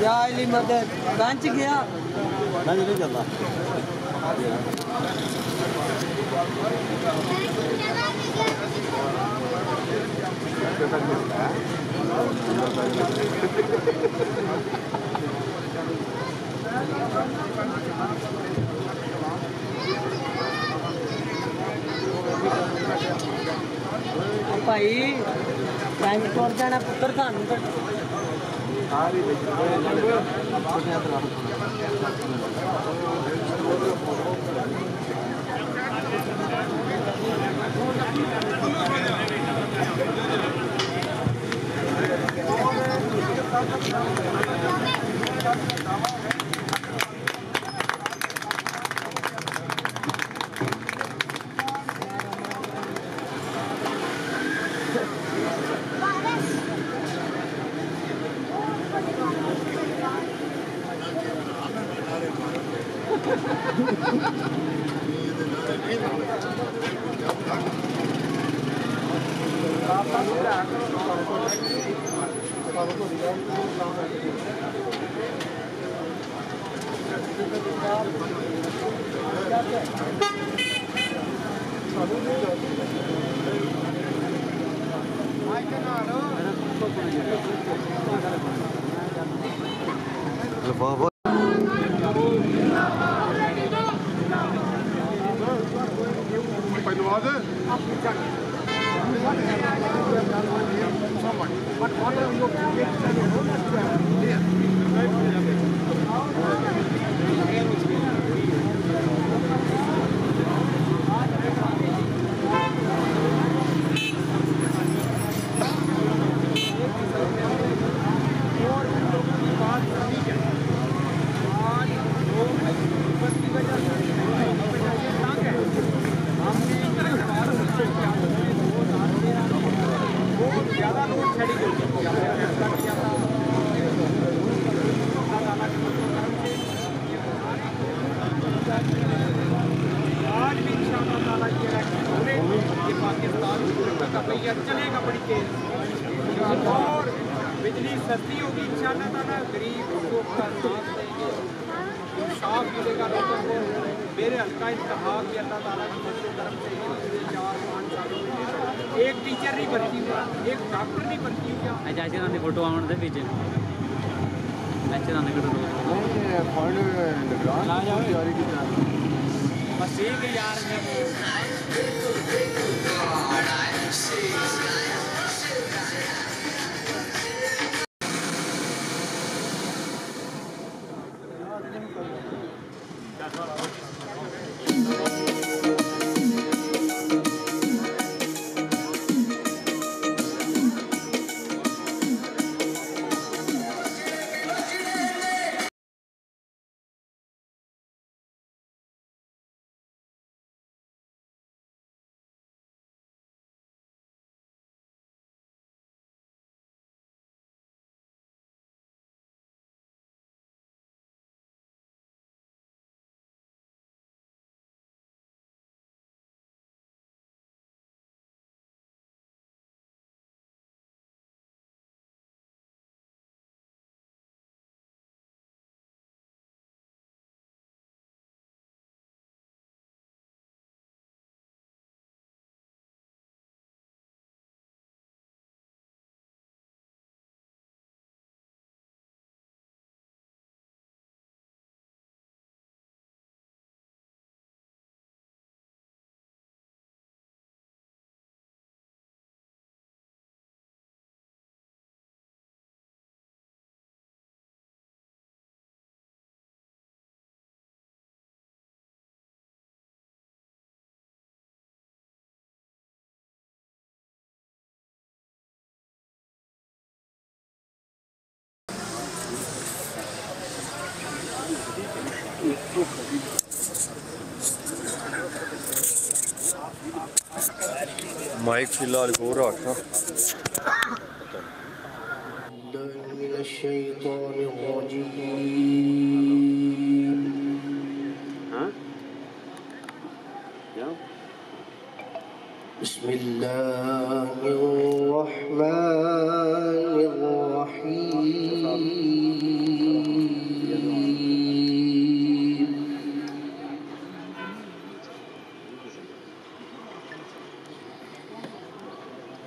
या अली मदद बेंच गया मैं नहीं चलता भाई बेंच तोड़ जाना पुत्र थानू चलेगा बड़ी तेज और बिजली सस्ती होगी इंशाअल्लाह ताला गरीब लोगों का इंसाफ मिलेगा लोगों को मेरे हल्का इंतहा की अल्लाह ताला की तरफ से 4-5 सालों में एक टीचर नहीं बनती हुआ एक डॉक्टर नहीं बनती हुआ जैसे ना फोटो आने दे पीछे ऐसे ना निकल बस ठीक है यार माइक फिलहाल को रखा बिस्मिल्लाहिर्रहमानिर्रहीम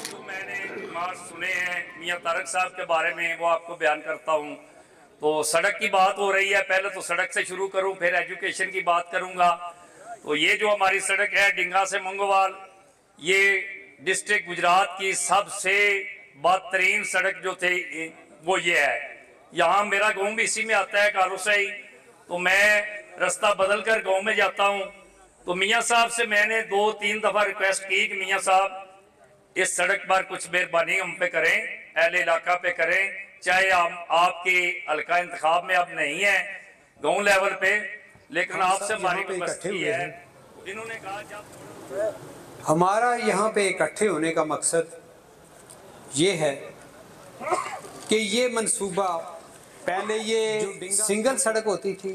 जो मैंने मार सुने हैं मियाँ तारक साहब के बारे में वो आपको बयान करता हूँ। तो सड़क की बात हो रही है, पहले तो सड़क से शुरू करूँ फिर एजुकेशन की बात करूँगा। तो ये जो हमारी सड़क है डिंगा से मंगोवाल, ये डिस्ट्रिक्ट गुजरात की सबसे बदतरीन सड़क जो थी वो ये है। यहाँ मेरा गाँव भी इसी में आता है कालूसई। तो मैं रास्ता बदल कर गाँव में जाता हूँ। तो मियाँ साहब से मैंने 2-3 दफ़ा रिक्वेस्ट की कि मियाँ साहब इस सड़क पर कुछ मेहरबानी हम पे करें, अहले इलाका पे करें, चाहे हम आपके हल्का इंतखाब में अब नहीं है गाँव लेवल पे, लेकिन आपसे हमारी रिक्वेस्ट है। इन्होंने कहा जब हमारा यहाँ पे इकट्ठे होने का मकसद ये है कि ये मंसूबा पहले ये सिंगल सड़क होती थी,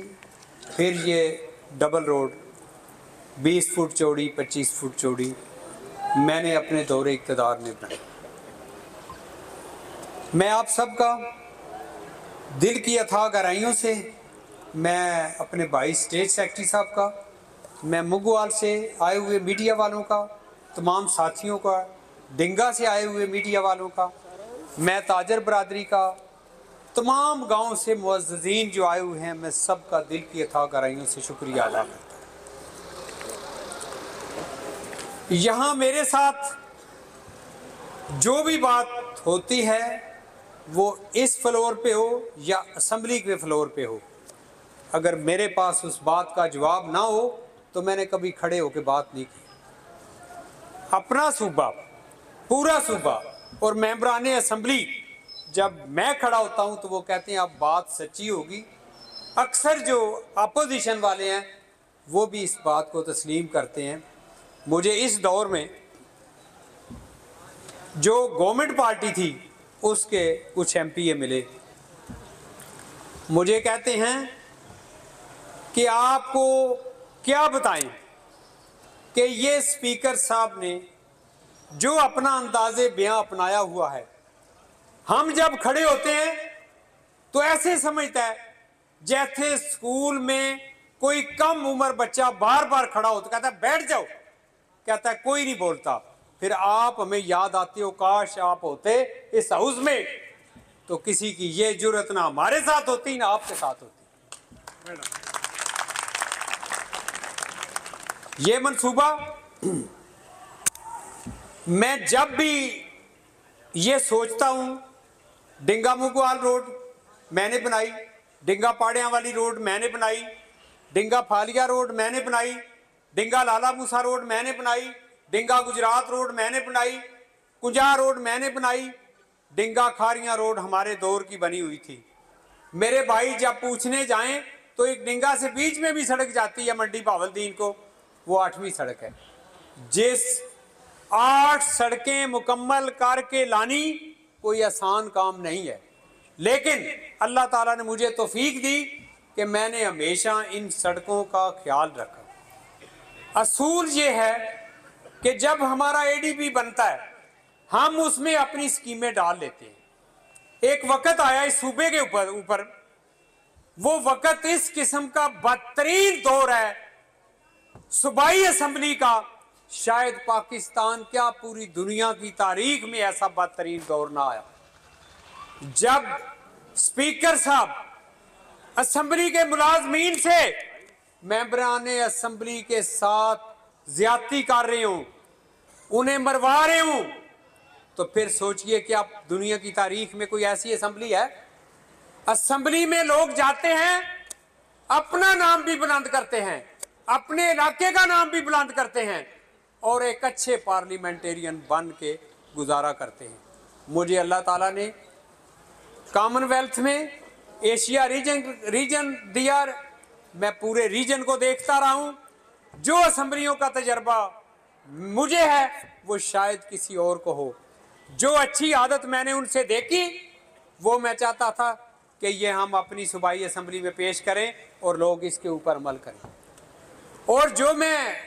फिर ये डबल रोड 20 फुट चौड़ी 25 फुट चौड़ी मैंने अपने दौरे इक़्तिदार में बनाई। मैं आप सबका दिल की अथाह गहराइयों से, मैं अपने भाई स्टेट सेक्रेटरी साहब का, मैं मुगवाल से आए हुए मीडिया वालों का, तमाम साथियों का, डिंगा से आए हुए मीडिया वालों का, मैं ताजर बरादरी का, तमाम गांव से मुअज़्ज़िज़ीन जो आए हुए हैं, मैं सबका दिल की अथाह गहराइयों से शुक्रिया अदा करता हूँ। यहाँ मेरे साथ जो भी बात होती है वो इस फ्लोर पे हो या असम्बली के फ्लोर पे हो, अगर मेरे पास उस बात का जवाब ना हो तो मैंने कभी खड़े होकर बात नहीं की। अपना सूबा, पूरा सूबा और मेंबरान असम्बली जब मैं खड़ा होता हूं तो वो कहते हैं अब बात सच्ची होगी। अक्सर जो अपोजिशन वाले हैं वो भी इस बात को तस्लीम करते हैं। मुझे इस दौर में जो गवर्नमेंट पार्टी थी उसके कुछ एमपीए मिले, मुझे कहते हैं कि आपको क्या बताएं कि ये स्पीकर साहब ने जो अपना अंदाज़े बयां अपनाया हुआ है, हम जब खड़े होते हैं तो ऐसे समझता है जैसे स्कूल में कोई कम उम्र बच्चा बार बार खड़ा हो तो कहता है बैठ जाओ, कहता है कोई नहीं बोलता। फिर आप हमें याद आते हो, काश आप होते इस हाउस में तो किसी की ये जुर्रत ना हमारे साथ होती ना आपके साथ होती। ये मंसूबा मैं जब भी ये सोचता हूं, डिंगा मुगवाल रोड मैंने बनाई, डिंगा पाड़ियां वाली रोड मैंने बनाई, डिंगा फालिया रोड मैंने बनाई, डिंगा लाला मूसा रोड मैंने बनाई, डिंगा गुजरात रोड मैंने बनाई, कुंजा रोड मैंने बनाई, डिंगा खारियां रोड हमारे दौर की बनी हुई थी। मेरे भाई जब पूछने जाएं तो एक डिंगा से बीच में भी सड़क जाती है मंडी बावलदीन को, वो 8वीं सड़क है। जिस 8 सड़कें मुकम्मल करके लानी कोई आसान काम नहीं है, लेकिन अल्लाह ताला ने मुझे तौफीक दी कि मैंने हमेशा इन सड़कों का ख्याल रखा। असूल ये है कि जब हमारा एडीपी बनता है हम उसमें अपनी स्कीमें डाल लेते हैं। एक वक्त आया इस सूबे के ऊपर वो वक्त इस किस्म का बदतरीन दौर है सूबाई असम्बली का, शायद पाकिस्तान क्या पूरी दुनिया की तारीख में ऐसा बदतरीन दौर ना आया, जब स्पीकर साहब असम्बली के मुलाजमीन से मेंबरान असम्बली के साथ ज्यादती कर रहे हूं, उन्हें मरवा रहे हूं। तो फिर सोचिए कि आप दुनिया की तारीख में कोई ऐसी असम्बली है असेंबली में लोग जाते हैं, अपना नाम भी बुलंद करते हैं, अपने इलाके का नाम भी बुलंद करते हैं और एक अच्छे पार्लियामेंटेरियन बन के गुजारा करते हैं। मुझे अल्लाह ताला ने कॉमनवेल्थ में एशिया रीजन दिया, मैं पूरे रीजन को देखता रहा हूं। जो असेंबलियों का तजर्बा मुझे है वो शायद किसी और को हो। जो अच्छी आदत मैंने उनसे देखी वो मैं चाहता था कि ये हम अपनी सूबाई असेंबली में पेश करें और लोग इसके ऊपर अमल करें। और जो मैं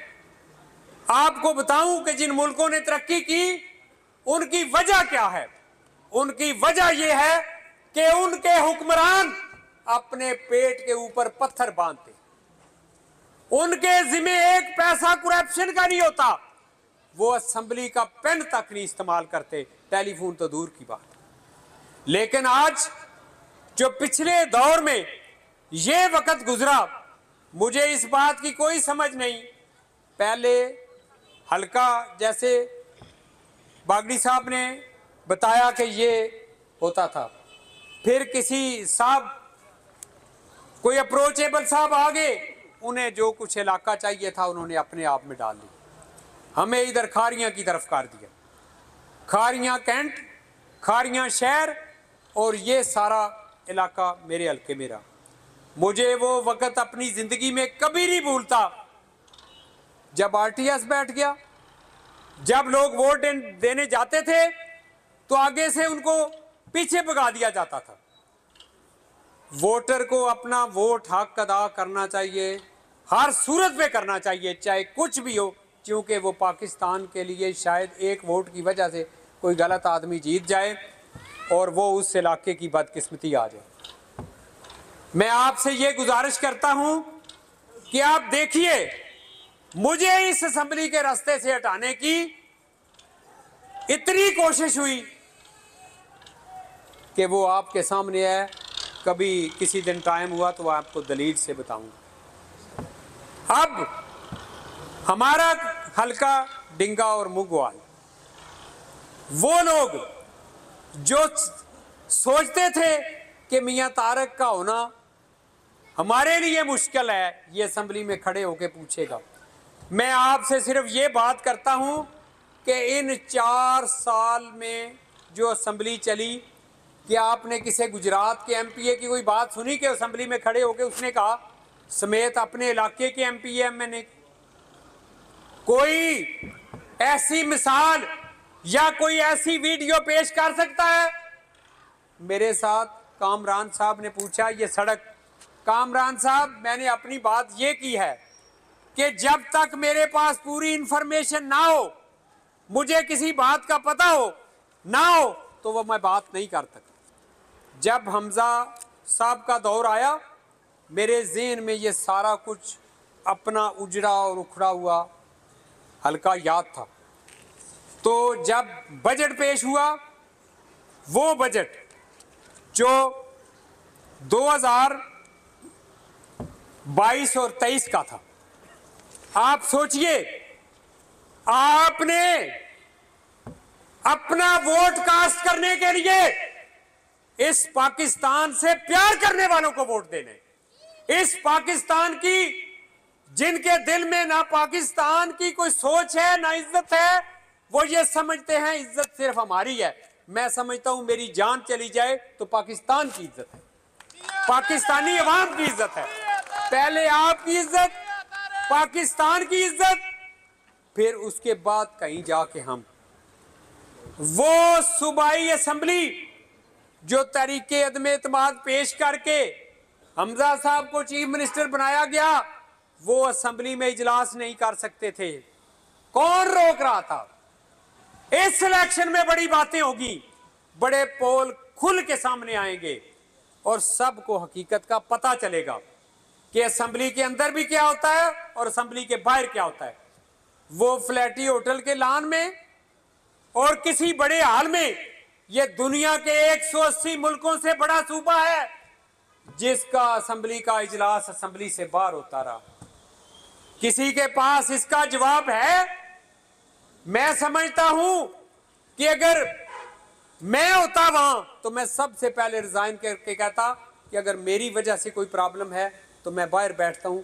आपको बताऊं कि जिन मुल्कों ने तरक्की की उनकी वजह क्या है, उनकी वजह यह है कि उनके हुक्मरान अपने पेट के ऊपर पत्थर बांधते, उनके जिम्मे एक पैसा करप्शन का नहीं होता, वो असेंबली का पेन तक नहीं इस्तेमाल करते, टेलीफोन तो दूर की बात। लेकिन आज जो पिछले दौर में ये वक्त गुजरा, मुझे इस बात की कोई समझ नहीं। पहले हल्का जैसे बागड़ी साहब ने बताया कि ये होता था, फिर किसी साहब कोई अप्रोचेबल साहब आ गए, उन्हें जो कुछ इलाका चाहिए था उन्होंने अपने आप में डाल दिया, हमें इधर खारियां की तरफ कर दिया, खारियां कैंट, खारियां शहर, और ये सारा इलाका मेरे हल्के में रहा। मुझे वो वक्त अपनी जिंदगी में कभी नहीं भूलता जब आरटीएस बैठ गया, जब लोग वोट देने जाते थे तो आगे से उनको पीछे भगा दिया जाता था। वोटर को अपना वोट हक अदा करना चाहिए, हर सूरत में करना चाहिए, चाहे कुछ भी हो, क्योंकि वो पाकिस्तान के लिए शायद एक वोट की वजह से कोई गलत आदमी जीत जाए और वो उस इलाके की बदकिस्मती आ जाए। मैं आपसे ये गुजारिश करता हूं कि आप देखिए, मुझे इस असेंबली के रास्ते से हटाने की इतनी कोशिश हुई कि वो आपके सामने है। कभी किसी दिन टाइम हुआ तो आपको दलील से बताऊंगा। अब हमारा हल्का डिंगा और मुगवाल, वो लोग जो सोचते थे कि मियां तारक का होना हमारे लिए मुश्किल है, ये असेंबली में खड़े होकर पूछेगा। मैं आपसे सिर्फ ये बात करता हूं कि इन 4 साल में जो असेंबली चली, क्या आपने किसी गुजरात के एमपीए की कोई बात सुनी कि असेंबली में खड़े होकर उसने कहा समेत अपने इलाके के एमपीए एमएनए? कोई ऐसी मिसाल या कोई ऐसी वीडियो पेश कर सकता है? मेरे साथ कामरान साहब ने पूछा ये सड़क, कामरान साहब मैंने अपनी बात ये की है कि जब तक मेरे पास पूरी इंफॉर्मेशन ना हो, मुझे किसी बात का पता हो ना हो, तो वो मैं बात नहीं कर सकता। जब हमजा साहब का दौर आया, मेरे ज़हन में ये सारा कुछ अपना उजड़ा और उखड़ा हुआ हल्का याद था। तो जब बजट पेश हुआ, वो बजट जो 2022 और 23 का था, आप सोचिए, आपने अपना वोट कास्ट करने के लिए इस पाकिस्तान से प्यार करने वालों को वोट देने, इस पाकिस्तान की जिनके दिल में ना पाकिस्तान की कोई सोच है ना इज्जत है, वो ये समझते हैं इज्जत सिर्फ हमारी है। मैं समझता हूं मेरी जान चली जाए तो पाकिस्तान की इज्जत है, पाकिस्तानी अवाम की इज्जत है। पहले आपकी इज्जत, पाकिस्तान की इज्जत, फिर उसके बाद कहीं जाके हम। वो सूबाई असेंबली जो तरीके अदम एतमाद पेश करके हमजा साहब को चीफ मिनिस्टर बनाया गया, वो असेंबली में इजलास नहीं कर सकते थे। कौन रोक रहा था? इस इलेक्शन में बड़ी बातें होगी, बड़े पोल खुल के सामने आएंगे और सबको हकीकत का पता चलेगा कि असेंबली के अंदर भी क्या होता है और असेंबली के बाहर क्या होता है। वो फ्लैटी होटल के लान में और किसी बड़े हाल में, ये दुनिया के 180 मुल्कों से बड़ा सूबा है जिसका असेंबली का इजलास असेंबली से बाहर होता रहा। किसी के पास इसका जवाब है? मैं समझता हूं कि अगर मैं होता वहां तो मैं सबसे पहले रिजाइन करके कहता कि अगर मेरी वजह से कोई प्रॉब्लम है तो मैं बाहर बैठता हूं,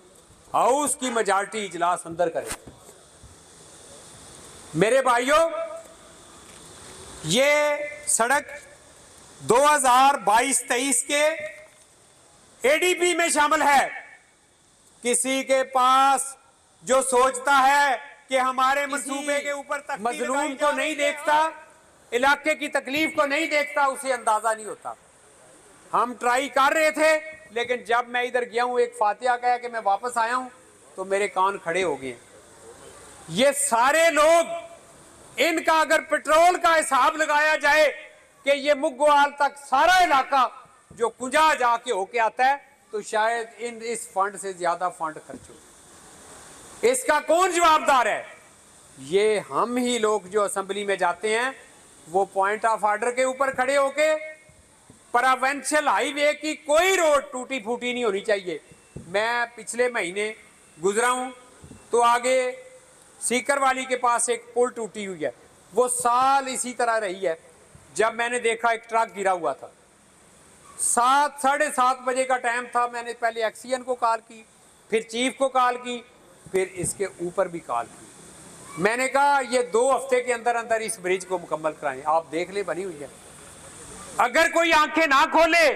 हाउस की मेजॉरिटी इजलास अंदर करे। मेरे भाइयों, ये सड़क 2022-23 के एडीपी में शामिल है। किसी के पास जो सोचता है कि हमारे मंसूबे के ऊपर मजलूम को नहीं देखता, इलाके की तकलीफ को नहीं देखता, उसे अंदाजा नहीं होता। हम ट्राई कर रहे थे, लेकिन जब मैं इधर गया हूं, एक फातिहा कहा कि मैं वापस आया हूं, तो मेरे कान खड़े हो गए। ये सारे लोग, इनका अगर पेट्रोल का हिसाब लगाया जाए कि ये मुग्गवाल तक सारा इलाका जो कुंजा जाके होके आता है, तो शायद इस फंड से ज्यादा फंड खर्च हो। इसका कौन जवाबदार है? ये हम ही लोग जो असेंबली में जाते हैं, वो पॉइंट ऑफ ऑर्डर के ऊपर खड़े होके प्रोविंशियल हाईवे की कोई रोड टूटी फूटी नहीं होनी चाहिए। मैं पिछले महीने गुजरा हूं, तो आगे सीकर वाली के पास एक पुल टूटी हुई है, वो साल इसी तरह रही है। जब मैंने देखा एक ट्रक गिरा हुआ था, 7-7:30 बजे का टाइम था, मैंने पहले एक्सीएन को कॉल की, फिर चीफ को कॉल की, फिर इसके ऊपर भी कॉल की। मैंने कहा ये 2 हफ्ते के अंदर अंदर इस ब्रिज को मुकम्मल कराएं। आप देख ले, बनी हुई है। अगर कोई आंखें ना खोले,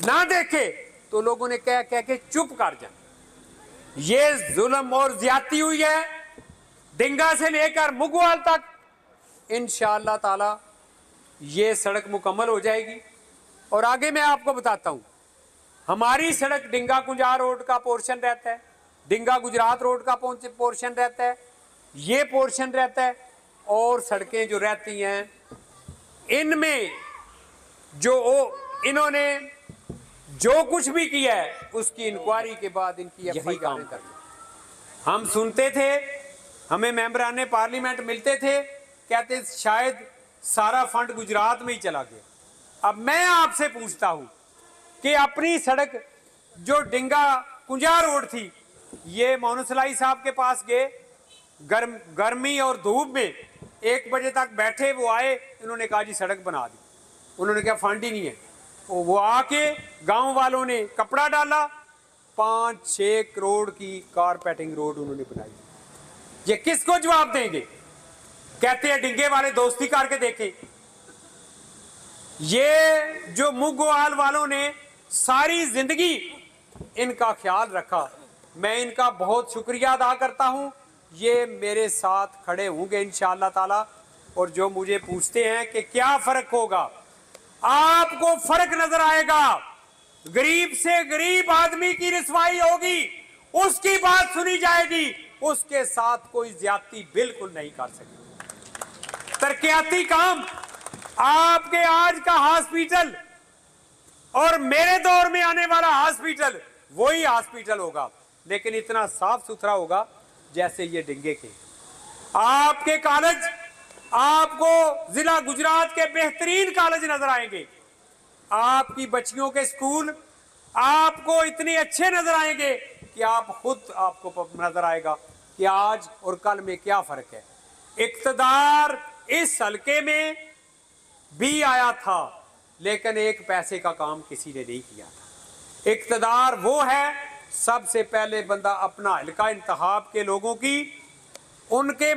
ना देखे, तो लोगों ने कह कह के चुप कर जाए। ये जुल्म और ज्यादती हुई है डिंगा से लेकर मुगवाल तक। इंशाअल्लाह ताला ये सड़क मुकम्मल हो जाएगी। और आगे मैं आपको बताता हूं, हमारी सड़क डिंगा कुंजा रोड का पोर्शन रहता है, डिंगा गुजरात रोड का पोर्शन रहता है, ये पोर्शन रहता है, और सड़कें जो रहती हैं, इनमें जो इन्होंने जो कुछ भी किया है, उसकी इंक्वायरी के बाद इनकी यही काम करना। हम सुनते थे, हमें मेंबरान पार्लियामेंट मिलते थे, कहते शायद सारा फंड गुजरात में ही चला गया। अब मैं आपसे पूछता हूं कि अपनी सड़क जो डिंगा कुंजा रोड थी, ये मोनसलाई साहब के पास गए, गर्मी और धूप में 1 बजे तक बैठे, वो आए, इन्होंने कहा जी सड़क बना दी। उन्होंने कहा फंड ही नहीं है। वो आके गांव वालों ने कपड़ा डाला, 5-6 करोड़ की कारपेटिंग रोड उन्होंने बनाई। ये किसको जवाब देंगे? कहते हैं डिंगे वाले दोस्ती करके देखें। ये जो मुग्गवाल वालों ने सारी जिंदगी इनका ख्याल रखा, मैं इनका बहुत शुक्रिया अदा करता हूं। ये मेरे साथ खड़े होंगे इंशाअल्लाह ताला। और जो मुझे पूछते हैं कि क्या फर्क होगा, आपको फर्क नजर आएगा। गरीब से गरीब आदमी की रिसवाई होगी, उसकी बात सुनी जाएगी, उसके साथ कोई ज्यादती बिल्कुल नहीं कर सकेगी। तरक्याती काम, आपके आज का हॉस्पिटल और मेरे दौर में आने वाला हॉस्पिटल वही हॉस्पिटल होगा, लेकिन इतना साफ सुथरा होगा जैसे ये डिंगे के। आपके कॉलेज आपको जिला गुजरात के बेहतरीन कॉलेज नजर आएंगे। आपकी बच्चियों के स्कूल आपको इतने अच्छे नजर आएंगे कि आप खुद आपको नजर आएगा कि आज और कल में क्या फर्क है। इक्तदार इस हल्के में भी आया था, लेकिन 1 पैसे का काम किसी ने नहीं किया था। इक्तदार वो है, सबसे पहले बंदा अपना हल्का इंतखाब के लोगों की, उनके